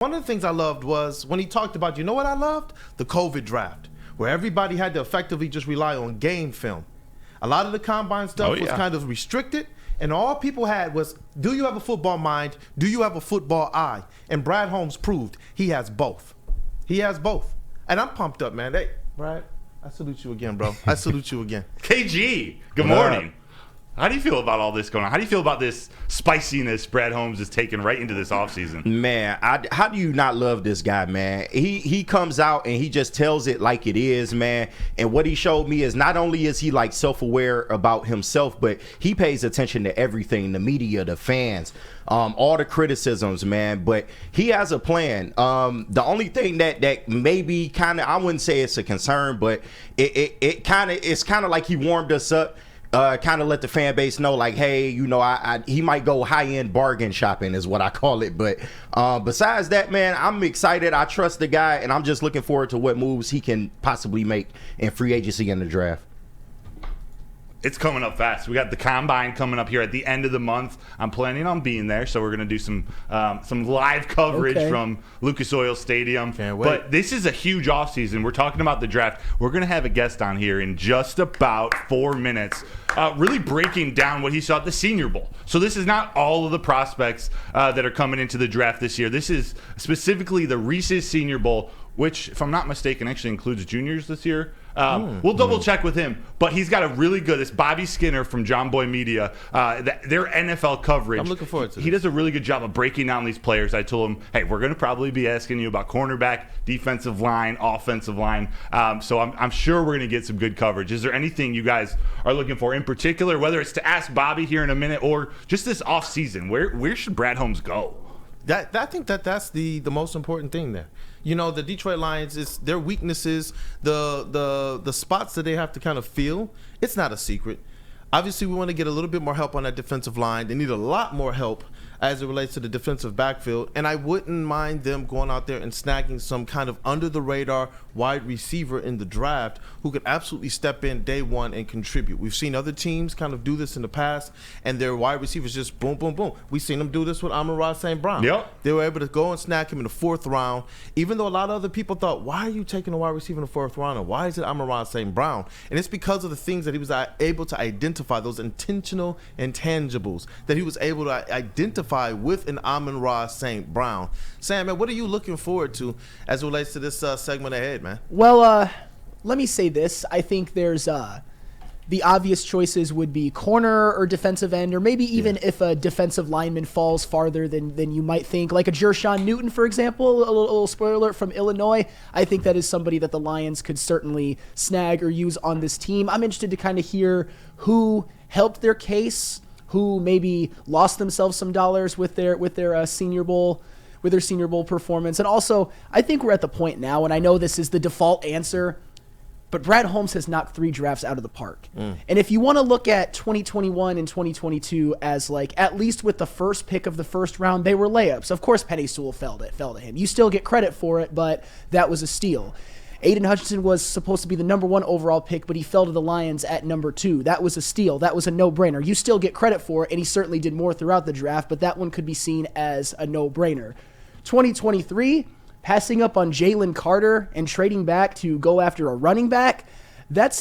One of the things I loved was when he talked about, you know what I loved? The COVID draft, where everybody had to effectively just rely on game film. A lot of the combine stuff was kind of restricted, and all people had was, do you have a football mind? Do you have a football eye? And Brad Holmes proved he has both. He has both. And I'm pumped up, man. Hey, Brad, I salute you again, bro. I salute you again. KG, good morning. How do you feel about all this going on? How do you feel about this spiciness Brad Holmes is taking right into this offseason? Man, how do you not love this guy, man? He comes out and he just tells it like it is, man. And what he showed me is not only is he like self-aware about himself, but he pays attention to everything, the media, the fans, all the criticisms, man. But he has a plan. The only thing that maybe kind of, I wouldn't say it's a concern, but it's kind of like he warmed us up. Kind of let the fan base know, like, hey, you know, he might go high-end bargain shopping is what I call it. But besides that, man, I'm excited. I trust the guy, and I'm just looking forward to what moves he can possibly make in free agency and the draft. It's coming up fast. We got the combine coming up here at the end of the month. I'm planning on being there, so we're going to do some live coverage from Lucas Oil Stadium. Can't wait. But this is a huge offseason. We're talking about the draft. We're going to have a guest on here in just about 4 minutes, really breaking down what he saw at the Senior Bowl. So this is not all of the prospects that are coming into the draft this year. This is specifically the Reese's Senior Bowl, which, if I'm not mistaken, actually includes juniors this year. We'll double check with him, but he's got a really good. It's Bobby Skinner from John Boy Media. Their NFL coverage. I'm looking forward to it. He does a really good job of breaking down these players. I told him, hey, we're going to probably be asking you about cornerback, defensive line, offensive line. So I'm sure we're going to get some good coverage. Is there anything you guys are looking for in particular, whether it's to ask Bobby here in a minute or just this offseason? Where should Brad Holmes go? I think that's the most important thing there. You know, the Detroit Lions, is their weaknesses, the spots that they have to kind of feel. It's not a secret. Obviously, we want to get a little bit more help on that defensive line. They need a lot more help as it relates to the defensive backfield. And I wouldn't mind them going out there and snagging some kind of under-the-radar wide receiver in the draft who could absolutely step in day one and contribute. We've seen other teams kind of do this in the past, and their wide receivers just boom, boom, boom. We've seen them do this with Amon-Ra St. Brown. Yep. They were able to go and snag him in the 4th round, even though a lot of other people thought, why are you taking a wide receiver in the 4th round, and why is it Amon-Ra St. Brown? And it's because of the things that he was able to identify, those intentional intangibles that he was able to identify with an Amon-Ra St. Brown. Sam, man, what are you looking forward to as it relates to this segment ahead, man? Well, let me say this. I think there's the obvious choices would be corner or defensive end, or maybe even if a defensive lineman falls farther than you might think, like a Jershawn Newton, for example, a little spoiler alert from Illinois. I think that is somebody that the Lions could certainly snag or use on this team. I'm interested to kind of hear who helped their case, who maybe lost themselves some dollars with their Senior Bowl, with their Senior Bowl performance. And also, I think we're at the point now, and I know this is the default answer, but Brad Holmes has knocked 3 drafts out of the park. And if you want to look at 2021 and 2022 as like, at least with the first pick of the first round, they were layups. Of course, Penei Sewell fell to him. You still get credit for it, but that was a steal. Aiden Hutchinson was supposed to be the number 1 overall pick, but he fell to the Lions at number 2. That was a steal. That was a no-brainer. You still get credit for it, and he certainly did more throughout the draft, but that one could be seen as a no-brainer. 2023, passing up on Jalen Carter and trading back to go after a running back, that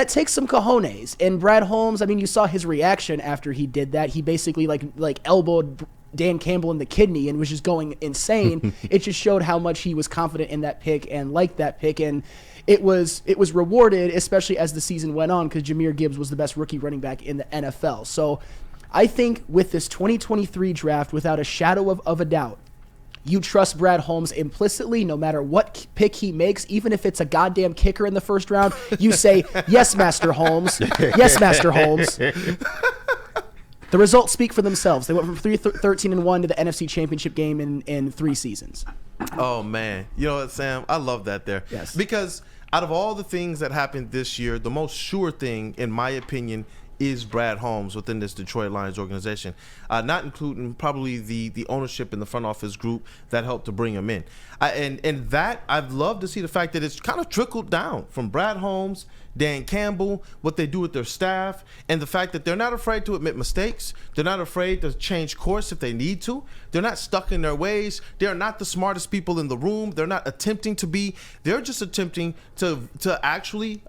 takes some cojones. And Brad Holmes, I mean, you saw his reaction after he did that. He basically like elbowed Dan Campbell in the kidney and was just going insane. It just showed how much he was confident in that pick and liked that pick, and it was rewarded, especially as the season went on, because Jahmyr Gibbs was the best rookie running back in the NFL. So I think with this 2023 draft, without a shadow of a doubt, you trust Brad Holmes implicitly, no matter what pick he makes, even if it's a goddamn kicker in the first round. You say, yes, Master Holmes. Yes, Master Holmes. The results speak for themselves. They went from 13-1 to the NFC Championship game in 3 seasons. Oh, man. You know what, Sam? I love that there. Yes. Because out of all the things that happened this year, the most sure thing, in my opinion, is Brad Holmes within this Detroit Lions organization, not including probably the ownership in the front office group that helped to bring him in. And that I've loved to see the fact that it's kind of trickled down from Brad Holmes, Dan Campbell, what they do with their staff, and the fact that they're not afraid to admit mistakes. They're not afraid to change course if they need to. They're not stuck in their ways. They're not the smartest people in the room. They're not attempting to be. They're just attempting to actually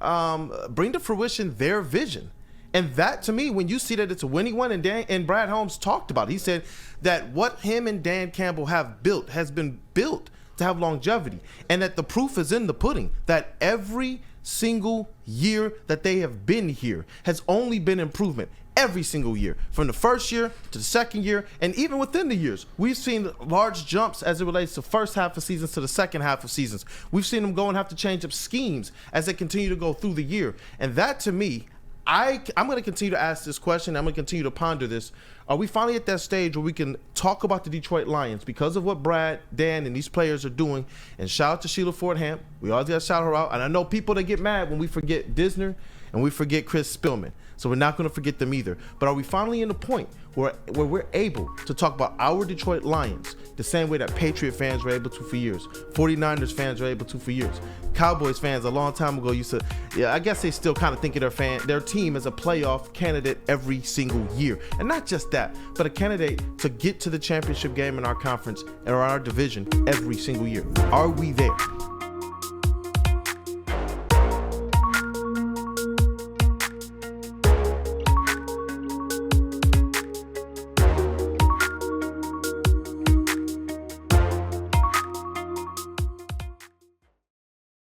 bring to fruition their vision. And that, to me, when you see that it's a winning one, and Brad Holmes talked about it, he said that what him and Dan Campbell have built has been built to have longevity, and that the proof is in the pudding, that every single year that they have been here has only been improvement. Every single year, from the first year to the second year, and even within the years, we've seen large jumps as it relates to first half of seasons to the second half of seasons. We've seen them go and have to change up schemes as they continue to go through the year. And that, to me, I'm going to continue to ask this question. I'm going to continue to ponder this. Are we finally at that stage where we can talk about the Detroit Lions because of what Brad, Dan, and these players are doing? And shout out to Sheila Fordham. We always got to shout her out. And I know people that get mad when we forget Disner and we forget Chris Spillman. So we're not going to forget them either. But are we finally in the point where we're able to talk about our Detroit Lions the same way that Patriot fans were able to for years, 49ers fans were able to for years, Cowboys fans a long time ago used to, I guess they still kind of think of their team as a playoff candidate every single year. And not just that, but a candidate to get to the championship game in our conference or our division every single year. Are we there?